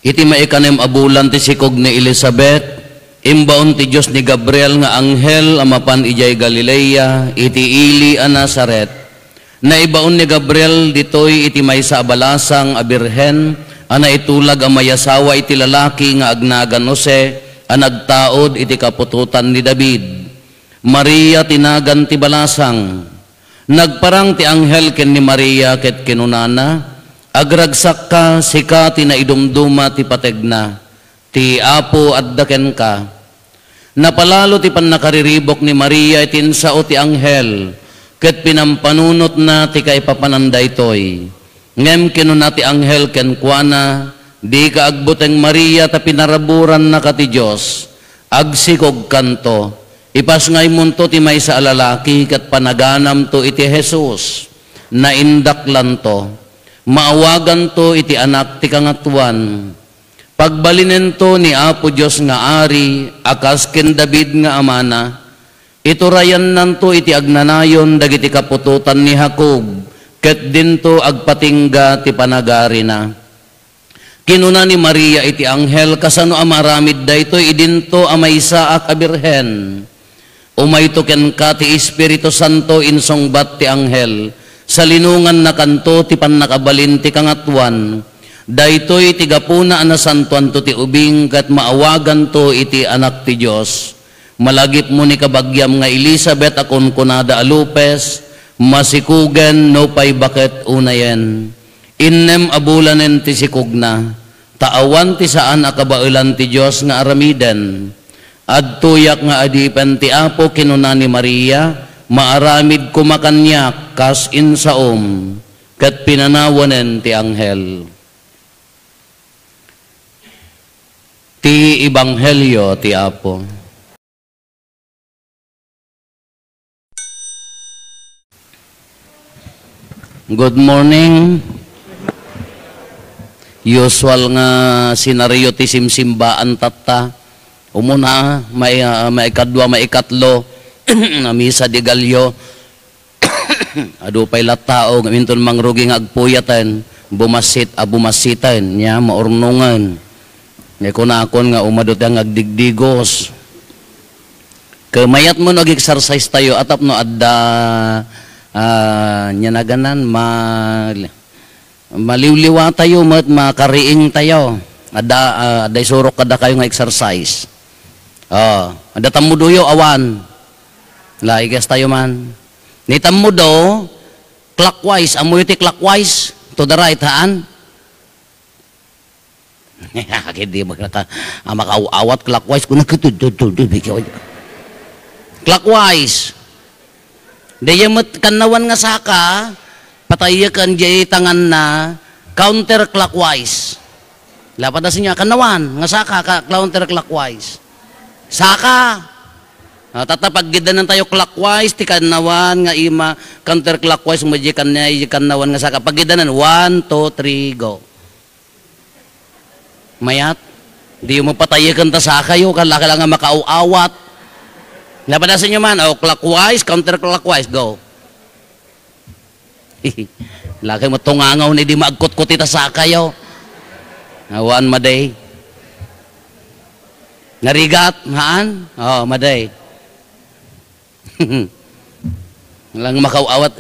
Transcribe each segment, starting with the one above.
iti maikanem abulan ti sikog ni Elizabeth, imbaon ti Diyos ni Gabriel nga anghel amapan ijay Galilea, iti ili a Nazaret. Naibaon ni Gabriel ditoy iti maysa abalasang a birhen, ana itulag a mayasawa iti lalaki nga agnagan Jose, a nagtaod iti kapututan ni David. Maria tinagan ti balasang. Nagparang ti anghel ken ni Maria ket kinunana, agragsak ka, sika tinaidumduma ti pategna, ti Apo addaken ka. Napalalo ti pannakariribok ni Maria itinsao ti anghel, ket pinampanunot na ti kaipapananday toy. Ngem kinuna ti anghel ken kuana, di ka agbuteng Maria ta pinaraburan na ka ti Diyos, agsikog kanto, ipas ngay munto ti maysa alalaki ket panaganam to iti Jesus, naindaklan to. Maawagan to iti anak ti kangatuan. Pagbalinen to ni Apo Diyos nga ari, akas ken David nga amana, iturayan nanto iti agnanayon dagiti kapututan ni Jacob, ket dinto agpatingga ti panagari na. Kinuna ni Maria iti anghel, kasano amaramid daytoy idinto amaysa a kabirhen. Umayto ken ka ti Espiritu Santo insongbat ti anghel, sa linungan na kanto ti pannakabalin ti kangatuan, daytoy ti gapuna ana santuan to ti ubing kat maawagan to iti anak ti Diyos. Malagip mo ni kabagyam nga Elizabeth akon kunada alupes, masikugen no pay baket unayen. Innem abulanen ti sikugna, taawan ti saan akabailan ti Diyos nga aramiden. Adtuyak nga adipen ti Apo kinuna ni Maria, maaramid kumakanyak kas insaom, kat pinanawanen ti anghel. Ti Ebanghelyo ti Apo. Good morning. Usual nga senaryo ti simsimbaan tata. Umuna, may kadwa, may ikatlo, na misa di galyo. Ado pa'y latao, gaminton mangruging agpuyatan, bumasitan, niya, maurnungan. Niya kunakon nga umadot ang agdigdigos. Kamayat mo nag-exercise tayo, atap no adda, niya na ganan, maliwliwa tayo, makariing tayo. Adda surok kada kayo nga exercise. Ada tamuduyo awan. Laigas tayo man. Ni tamudo clockwise, amoy ti clockwise to the right haan. Kedi makaawat clockwise kun clockwise. Dayamot kanawan nga saka patayakan jay tangan na counter clockwise. Lapad na sinya kanawan nga saka counter clockwise. Saka tatapaggidanan tayo clockwise ti kanawan nga ima counter clockwise majikan niya kanawan nga saka paggidanan 1, 2, 3 go. Mayat di mo patayakan ta saka yo kalaki lang nga makauawat. Lapad na sinya man clockwise counter clockwise go. Laki mo tungangaw ni di maagkot-kot ita saka yo. Awan maday. Narigat, haan? Maday. Lang makawawat.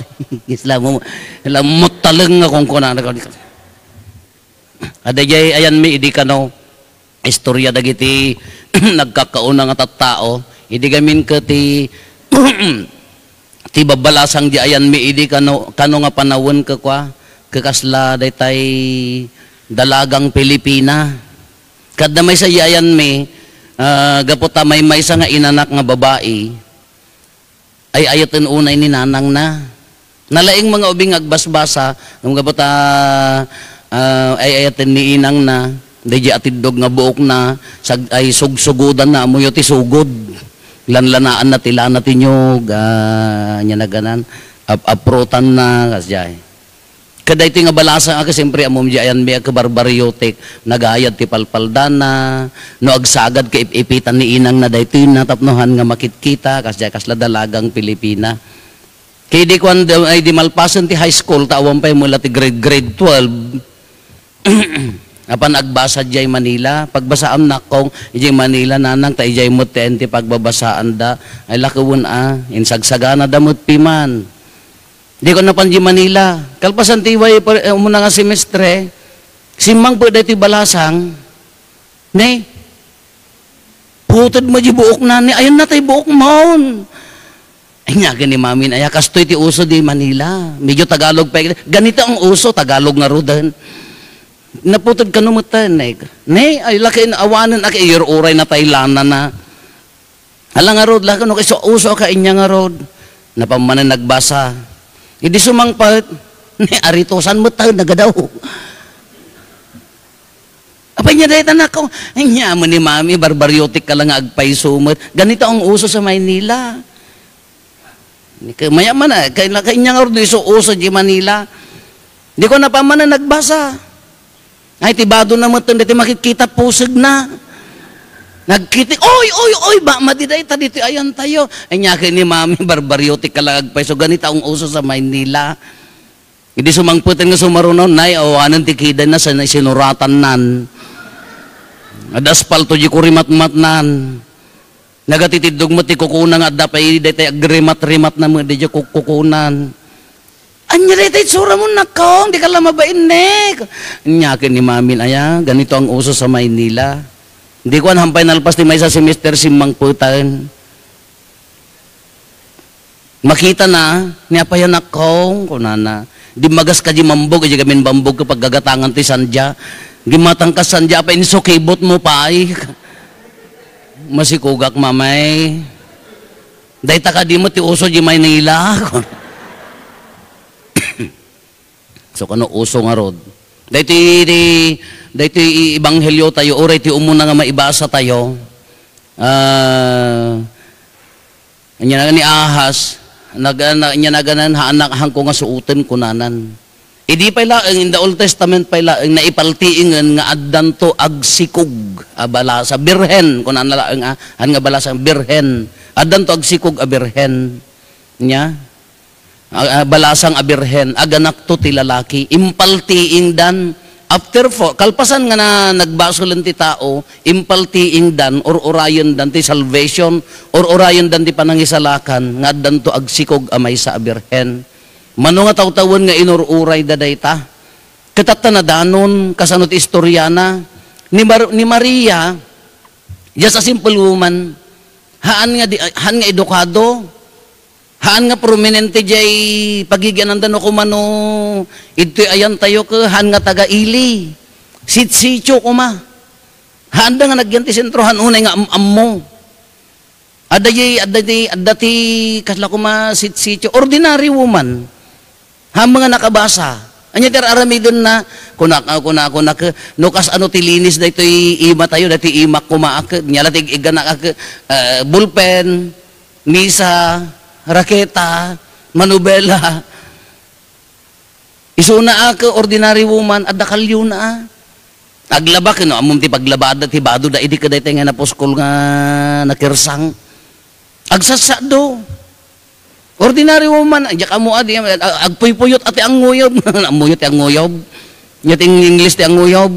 Islam mo taleng nga kung kunan. Ada jay ayan mi idi kano istorya dagiti nagkakauna nga tattao. Idi gamin ka ti ti babalasang di ayan mi idi kano nga panawon ka kwa kakasla daytay dalagang Pilipina. Kada may sa yayan mi gaputa may isa nga inanak nga babae ay ayaten unay ni nanang na nalaing mga ubing agbasbasa ng gaputa ay ayaten ni inang na deji atidog nga buok na ay sugsugudan na amoy ti sugod lanlanaan na tilana tinyog nya naganan aprotan na kasjay. Kada ito nga balasa nga siyempre amom diyan may kabarbaryotik nagayad ti palpaldana no agsagad ka ipitan ni inang na daytoy natapnohan nga makitkita kasla dalagang Pilipina. Kay di kwan ay di malpasan ti high school tawon pa mula ti grade 12. Apan agbasa jay Manila, pagbasaan na kong ijay Manila nanang ta ijay mo tenti pagbabasaan da ay lakawon insagsagana damot piman. Di ko napan jay Manila. Kalpasan tiway umuna nga semestre, simang po dati balasang, ne, putod mo jay buok na ni, ayun na tayo buok maon. Ay nga ni mamin, ay kastoy ti uso di Manila. Medyo Tagalog pa. Ganito ang uso, Tagalog nga rodan. Naputod ka numutan, ne, ay laki awanan aki your uray na Tailana na. Hala nga rod, laki no so uso ka inya nga rod. Napamanan nagbasa. Hindi sumangpat, ne, aritosan mo tayo nagadaw. Apay niya dahil tanak ko, ay niya mo ni mami, barbaryotik ka lang agpaisumot. Ganito ang uso sa Maynila. Mayaman na, kaya niya nga rod, so uso di Manila. Hindi ko napamanan nagbasa. Ay, tibado na mo ito, dito makikita pusig na. Nagkiti, oy, ba, madiday ta dito, ayan tayo. Ay, nyaki ni mami, barbaryotik kalagagpay. So, ganito ang uso sa Maynila. Hindi sumangputin nga sumarunaw, nay, awanan tikidan na sa sinuratan nan. Adaspalto di kurimat-mat nan. Nagatitidog mo ti kukunan at dapay, dito agrimat-rimat na mo, di kukunan. Anya rito itsura mo na kong, di ka lang mabainig. Nyakin ni mamin, aya, ganito ang uso sa Maynila. Hindi ko hampay nalpas ni may sa semester simang putan. Makita na, niya pa yan akong, kunana. Di magas ka di mambog, di kamin bambog kapag gagatangan ti sandya. Gimatang ka sandya, pa insukibot mo pa ay. Masikugak mamay. Dahil taka di mo ti uso di Maynila. So kano uso nga rod. Dahito ibanghelyo tayo, oray ti umuna nga maibasa tayo. Anya ni ahas, nya naganan haanak hangko nga suutan kunanan. Idi pa ilaang in the Old Testament pa ilaang naipaltiingan nga addanto agsikog abalasa birhen kunan laang nga balasa birhen addanto agsikog a birhen nya balasang abirhen, aganak to ti lalaki, impaltiing dan, after kalpasan nga na nagbasolan ti tao, impaltiing dan, or orayon dan ti salvation, or orayon dan ti panangisalakan, nga dan to agsikog amay sa abirhen. Mano nga tawtawan nga inururay daday ta. Katata na danon, kasanot istoryana, ni Maria, just a simple woman, haan nga edukado, haan nga prominente jay pagigyan ng dano kumano ito ayan tayo ka haan nga taga-ili sitsityo kuma haan da nga nagyanti sentrohan unay nga ammo adati kasla kuma sitsityo ordinary woman haan mga nakabasa anya ter aramidon na kuna nukas ano tilinis da ito ima tayo dati imak kumaak nyalatig iganak bulpen misa raketa, manubela. Isuna ka, ordinary woman, adakalyo na. Aglaba ka, no? Amum ti paglabada, ti bado, da idi ka dahil nga naposkol nga nakirsang. Agsasado. Ordinary woman, ajak mo adi, agpuypuyot ati ang nguyob. Amuyot ti ang nguyob. Nyating English ti ang nguyob.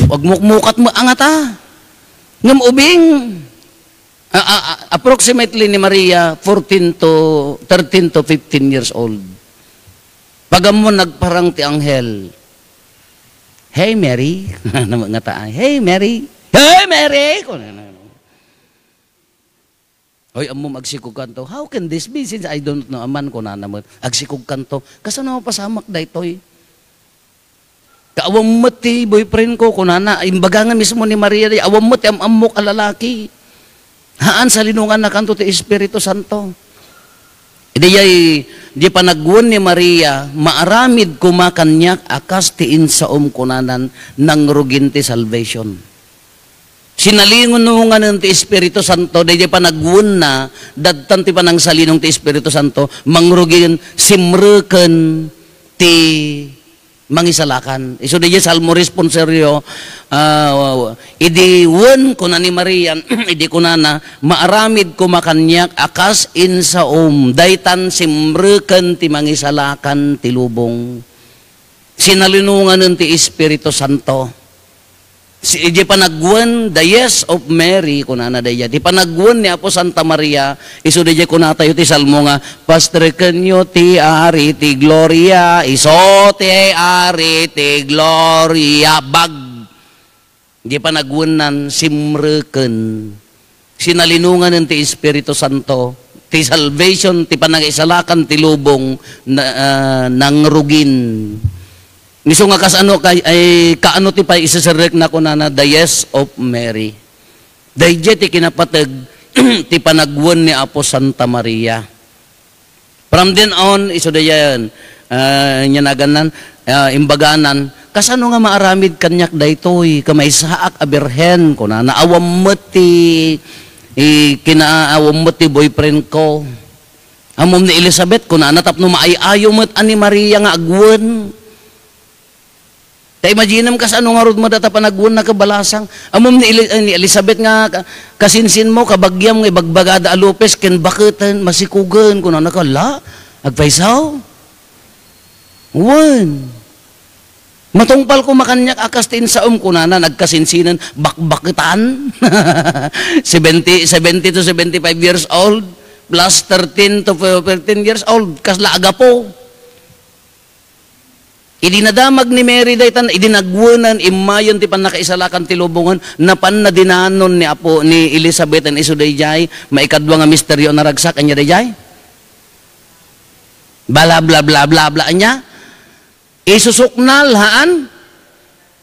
Wag mukmukat mo angata. Ngam ubing. Approximately ni Maria 13 to 15 years old. Pagamo nagparang ti anghel. Hey Mary, nga taan. Hey Mary. Hey Mary. Hoy amo magsikog kanto. How can this be since I don't know aman ko na naman agsikog kanto. Kasano pasamak daytoy? Kaawam mo ti boyfriend ko kunana imbagangan mismo ni Maria awam mo ti amok a lalaki. Haan sa linungan na kanto ti Espiritu Santo. Di panagwon ni Maria, maaramid kumakanyak akas ti insaom kunanan nang rugin ti salvation. Sinalingon nga ng ti Espiritu Santo, di panagwon na, dadtan ti panang salinong ti Espiritu Santo, mangrugin simreken ti mangisalakan. Iso di salmo responsoryo, idi won kuna ni Maria, idi kuna na, maaramid kumakanyak akas insaom, daytan simreken ti mangisalakan ti lubong. Sinalinungan ng ti Espiritu Santo. Di panagwan, the yes of Mary, kunana daya. Di panagwan ni Apo Santa Maria, iso daya kunatayo ti salmo nga, pastreken nyo ti ari ti gloria, iso ti ari ti gloria, bag. Di panagwanan, simreken. Sinalinungan ng ti Espiritu Santo, ti salvation, ti panag-isalakan, ti lubong, nangrugin. Miso nga kasano ay kaano ti pay isasarek na ko na the yes of Mary. Dayjay ti kinapatag ti panagwan ni Apo Santa Maria. From then on, iso dayan, nyanaganan, imbaganan, kasano nga maaramid kanyak daytoy, kamay saak a birhen, ko na naawam mo ti, kinaawam mo ti boyfriend ko. Amom ni Elizabeth, ko na natapno maayayo mo ani Maria nga agwan. Kaya imaginam ka sa ano nga rod mo data panagwan na kabalasang. Amom ni Elizabeth nga kasinsin mo, kabagyam nga ibagbagada alupes, ken baketan, masikugan, kung na nakala, agpaisaw. Wan. Matungpal ko makanyak akas tin sa kunana, nagkasinsinan, bakbakitan. 70 to 75 years old, plus 13 to 15 years old, kasla aga po. Idinadamag ni Mary daytan, idinagwanan, imayon ti pan nakaisalakan ti lubungan, napan na dinanon ni Apo ni Elizabeth and iso dayjay, maikadwa nga misteryo na ragsak, anya dayjay? Bla bla bla bla bla anya? Isusuknal haan?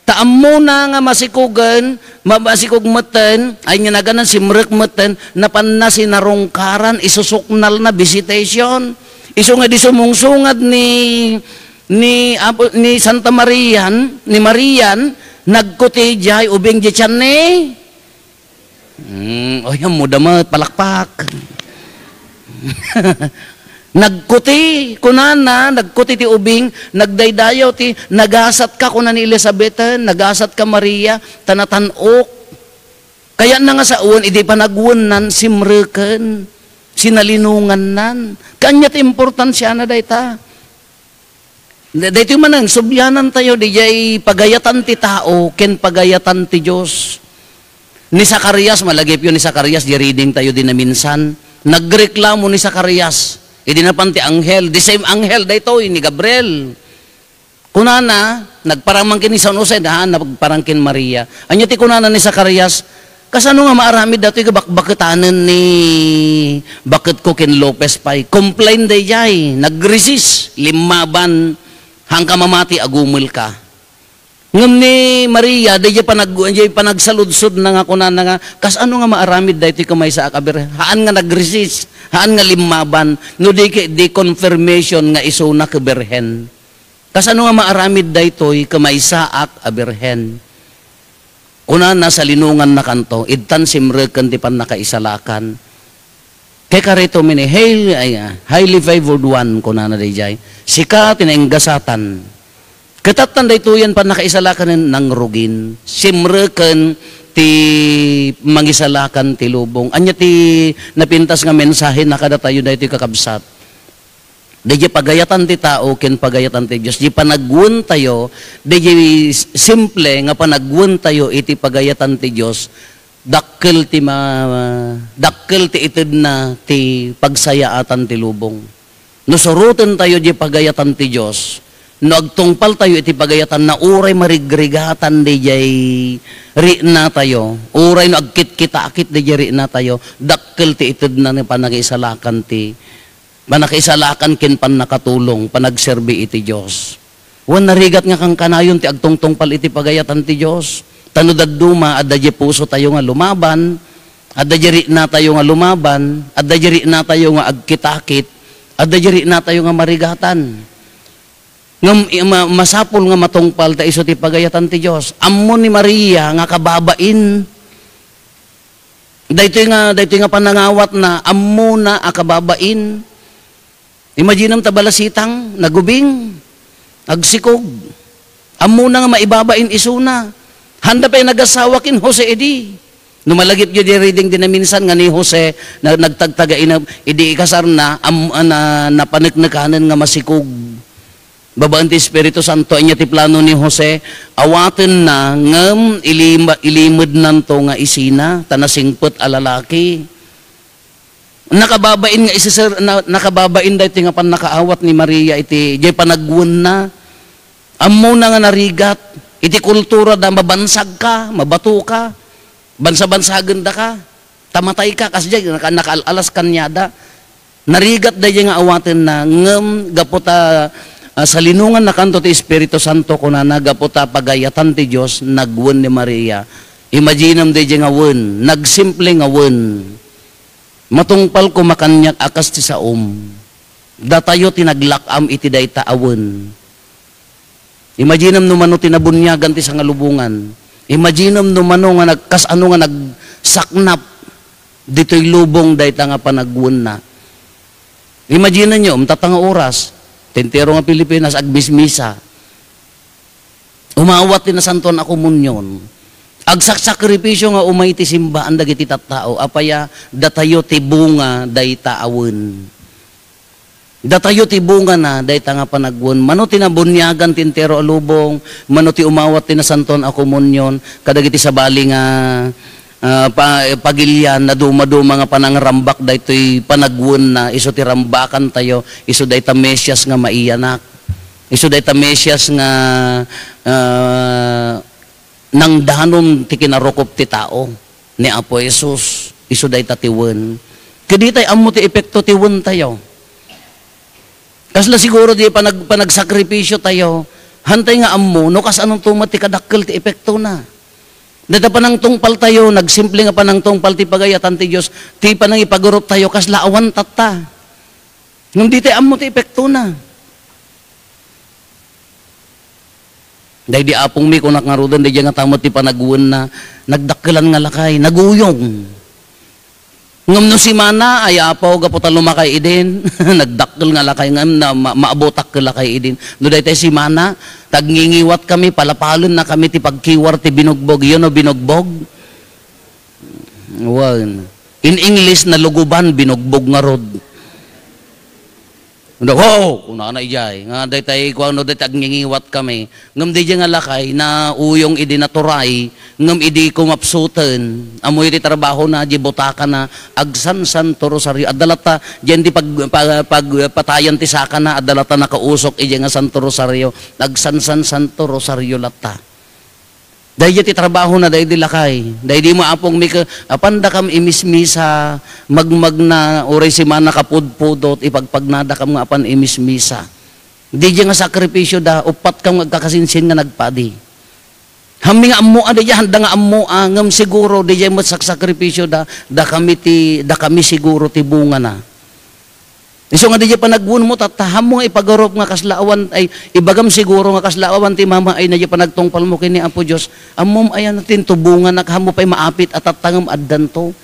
Taam mo na nga masikugan, mabasikugmatan, ay nga naganan si mrekmatan, napan na sinarungkaran, isusuknal na visitation. Iso nga di sumungsungad ni Santa Marian, ni Marian, nagkuti jay ubing di tiyan ni. Yan mo damat, palakpak. Nagkuti, kunana, nagkuti ti ubing, nagdaydayaw ti, nagasat ka kunan ni Elizabeth, nagasat ka Maria, tanatanok. Kaya na nga sa uwan, idi panagwanan, simreken, sinalinungan nan. Kanya ti importansya na dayta. Dito man subyanan tayo, dijay pagayatan ti tao, ken pagayatan ti Diyos. Ni Zacarias, malagip yun ni Zacarias, di reading tayo din na minsan, nagreklamo ni Zacarias, idinapan ti anghel, the same anghel, dito ni Gabriel. Kunana, nagparangkin ni San Jose, nagparangkin Maria. Anya ti kunana ni Zacarias, kasano nga maaramid dato yung bakbakitanan ni bakit ko ken Lopez pay. Complain day jay, nag-resist, limaban, hangka mamati agumil ka. Ngam ni Maria, dayjay panagsaludsod na nga kunan na nga, kasano nga maaramid dayto kamay sa akabir, haan nga nag-resist, haan nga limaban, no di confirmation nga iso na kabirhen. Kasano nga maaramid dayto kamay sa akabirhen. Kunan na sa linungan na kanto, idtan simreken ti pan nakaisalakan. Kaya karito mini, highly favored one, kunan na dayjay. Sika tinainggasatan. Katatan dayto yan pan nakaisalakan ng rugin. Simreken ti mangisalakan ti lubong. Anya ti napintas nga mensahe na kada tayo dayto kakabsat. Dayjay pagayatan ti tao ken pagayatan ti Dios. Di panagwan tayo, dayjay simple nga panagwan tayo iti pagayatan ti Dios. Dakkel ti ited na ti pagsayaatan ti lubong. No suruten tayo di pagayatan ti Dios. No agtungpal tayo iti pagayatan na uray marigrigatan di jay ri na tayo. Uray no agkit-kita-akit di jay ri na tayo. Dakkel ti ited na ni panagisalakan ti manakaisalakan kin pan nakatulong, panagserbi iti Diyos. Wan narigat nga kang kanayon ti agtungtungpal iti pagayatan ti Diyos. Tanudad duma, adda puso tayo nga lumaban, adda ri na tayo nga lumaban, adda ri na tayo nga agkitakit, adda ri na tayo nga marigatan. Masapul nga matungpal ta iso ti pagayatan ti Diyos. Ammo ni Maria nga kababain. Daytoy nga panangawat na ammo na akababain. Imagine tabalasitang nagubing, agsikog. Ammo na nga maibabain isuna. Handa pa yung nagasawa kin Jose Edi. Numalagip yun yung reading din na minsan nga ni Jose na nagtagtaga ina, idi ikasar na napaniknakanan nga masikog. Babaan ti Espiritu Santo, anya ti plano ni Jose, awaten na, ngem ilimod nanto nga isina, tanasingput alalaki. Nakababain nga nakababain da iti nga pan nakaawat ni Maria, iti jay panagwun na. Ammo na nga narigat, iti kultura da mabansag ka, mabato ka, bansa-bansagan da ka, tamatay ka, kasi jay nakaalas kanyada. Narigat da jay nga awaten na, ngem gaputa, sa linungan na kanto ti Espiritu Santo kuna nagaputa pagayatan ti Diyos nagwen ni Maria. Imaginam di nga wen, nagsimple nga wen. Matungpal ko makanyak akas ti saom. Datayo tinaglakam iti dayta awen. Imaginam no mano tinabunyagan ti sangalubungan. Imaginam no mano nga nagkasano nga nagsaknap dito'y lubong dayta nga panagwen na. Imagine nyo, tatanga oras, tentero nga Pilipinas, agbismisa. Umawat ti na santon ako munyon. Agsaksakripisyo nga umay ti simbaan dagiti tattao. Apaya, datayo ti bunga dayta awen. Datayo ti bunga na dayta nga panagwon. Mano tinabunyagan tentero alubong, mano ti umawat ti na santon ako munyon, kadagiti sabali nga pagilyan na duma-duma nga panangrambak daytoy panagwon na iso ti rambakan tayo, iso dayta Mesyas nga maiyanak, iso dayta Mesyas nga nang danom ti kinarukop ti tao ni Apo Jesus, iso dayta ti wen. Kadi tay ammo ti epekto ti wen tayo. Kasla siguro di panagsakripisyo tayo, hantay nga ammo no kas anong tumat ti kadakkel ti epekto na. Data panang tungpal tayo, nagsimple nga panang tungpal ti pagayatan ti Diyos, ti panang ipagurup tayo, kas laawan tata. Nung di tayo amo ti epekto na. Dahil di apong mi kunak nga rudan, di nga tamot ti panagwan na, nagdakkelan nga lakay, naguyong. Ngam no si Mana, ay apaw, gaputan lumakay idin, nagdakkel nga lakay, ngam na maabotak ka lakay idin. No dahil tayo si Mana, tagngingiwat kami, palapalon na kami, ti pagkiwar, ti binugbog, yun o binugbog. Well, in English, naluguban, binugbog nga rod. Wow! Kung ijay. Nga day tayo, kung ano day tagngingiwat kami. Ngam di nga lakay, na uyong idi naturay, ngam idi kumapsutan, amoy di trabaho na, di botaka na, agsan-san to rosaryo. Adalata, diyan di patayan ti saka na, adalata nakausok, idi nga santo rosaryo, agsan-san to rosaryo lata. Dahil ti trabaho na, dahil di lakay. Dahil di mo apong apanda kam imismisa, magmag na, oray si Mana kapudpudot, ipagpagnada kam nga apan imismisa. Di nga sakripisyo da, upat kam magkakasinsin nga nagpadi. Hami nga ammo, di handa nga ammo, ngam siguro, di mo sakripisyo da kami siguro ti bunga na. Iso nga di pa nagwun mo, tataham mo nga ipagarup nga kaslaawan, ay ibagam siguro nga kaslaawan ti mama ay na di pa nagtungpal mo kini Apo Diyos, amom ayan natin tubungan na kahamo pa'y maapit at tatangam addan to.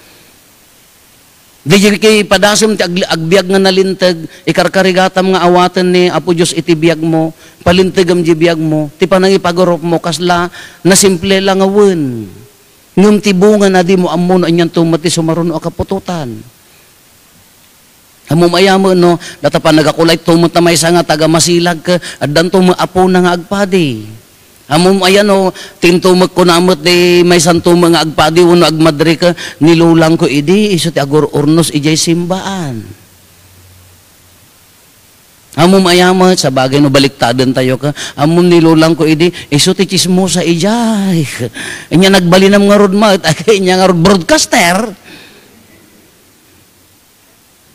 Di kay padasam ti agbiag nga nalintag, ikarkarigatam nga awatan ni Apo Diyos iti biag mo, palintagam di biag mo, ti panang ipagarup mo, kasla na simple lang awen. Ngum ti bunga na di mo ammo no anyan tumati sumaruno akapututan. Hamumaya mo, no, datapan nagakulay tumot na may nga taga masilag ka, at danto mo apo na nga agpadi. Hamumaya, no, tintumag ko namot di may santo mga agpadi, uno agmadri ka, nilulang ko idi, iso ti agur urnos ijay simbaan. Hamumaya mo, sa bagay no baliktadan tayo ka, hamum nilulang ko idi, iso ti chismo sa ijay. Inya nagbalinam nga rod mat, ay inya nga rod broadcaster.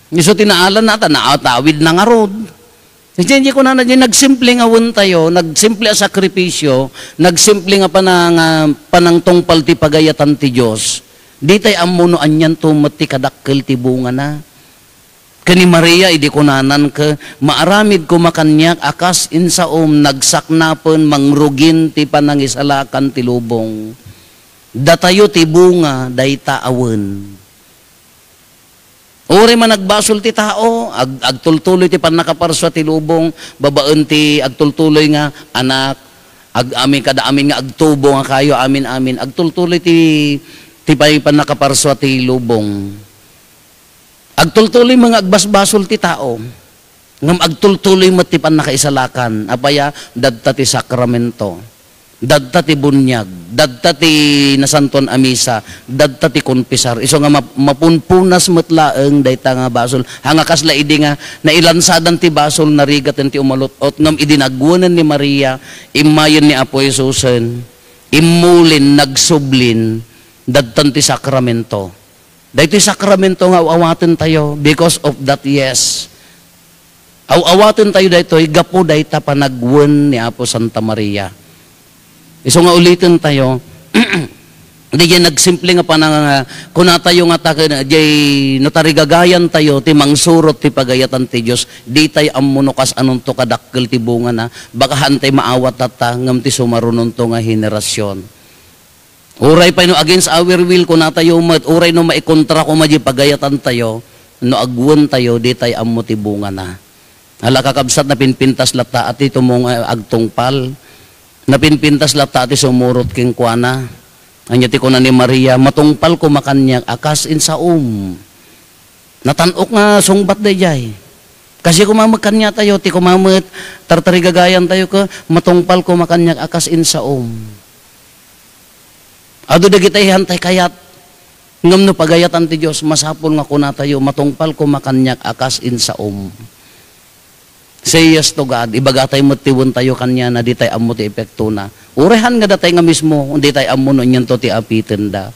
Iso tinaalan nata, naatawid na nga rod. Hindi ko na nagsimple nga wun tayo, nagsimple a sakripisyo, nagsimple nga panang tungpal ti pagayatan ti Diyos. Di tayo amuno anyan tumot ti kadakkel ti bunga na. Kani Maria, idi ko nanan ka, maaramid ko makanyak, akas insaom, nagsaknapon, mangrugin ti panangisalakan ti lubong. Datayo ti bunga, dayta awen. Uri man nagbasol ti tao, agtultuloy ti panakaparswa ti lubong, babaan ti agtultuloy nga anak, amin kada amin nga agtubo nga kayo, amin, agtultuloy ti panakaparswa ti lubong. Agtultuloy mga agbasbasol ti tao. ngam agtultuloy matipan nakaisalakan, apaya, dadta ti sakramento, dadta ti bunyag, dadta ti nasanton amisa, dadta ti konpisar. Iso nga mapunpunas metlaeng dayta nga basol. Hanga kasla idi nga nailansadan ti basol narigat ti umalutot ngam idinagwanan ni Maria, imayon ni Apo Jesusen, imulin nagsublin dadtan ti sakramento. Daytoy sakramento nga awaten tayo because of that yes. Awaten tayo daytoy gapo dayta panagwen ni Apo Santa Maria. Iso nga ulitin tayo, di dyan nagsimple nga panang kuna tayo nga tayo, di notarigagayan tayo, ti mangsurot ti pagayatan ti Diyos, di tayo amunukas anong to kadakkel ti bunga na, baka hantay maawat tata, ngam ti sumarunon to nga henerasyon. Uray pa no against our will, kuna tayo, uray no maikontra ko madya pagayatan tayo, no agwan tayo, di tayo amu ti bunga na. Hala kakabsat na pinpintas lata at ito mong agtungpal, napinpintas lata ati sumurot king kuana. Anya ti kuna ni Maria, matungpal ko makanyag akas in saum. Natanok nga sungbat dayjay. Kasi kumamag kanya tayo, ti kumamag tartarigagayan tayo ka, matungpal ko makanyag akas in saum. Ado dagitay hantay kayat. Ngam no pagayatan ti Diyos, masapol nga kuna tayo, matungpal ko makanyag akas in saum. Say yes to God, ibagatay mo tiwon tayo kanya na di tayo amo ti epekto na. Urehan nga datay nga mismo, hindi tayo amo no nyan to ti apitin da.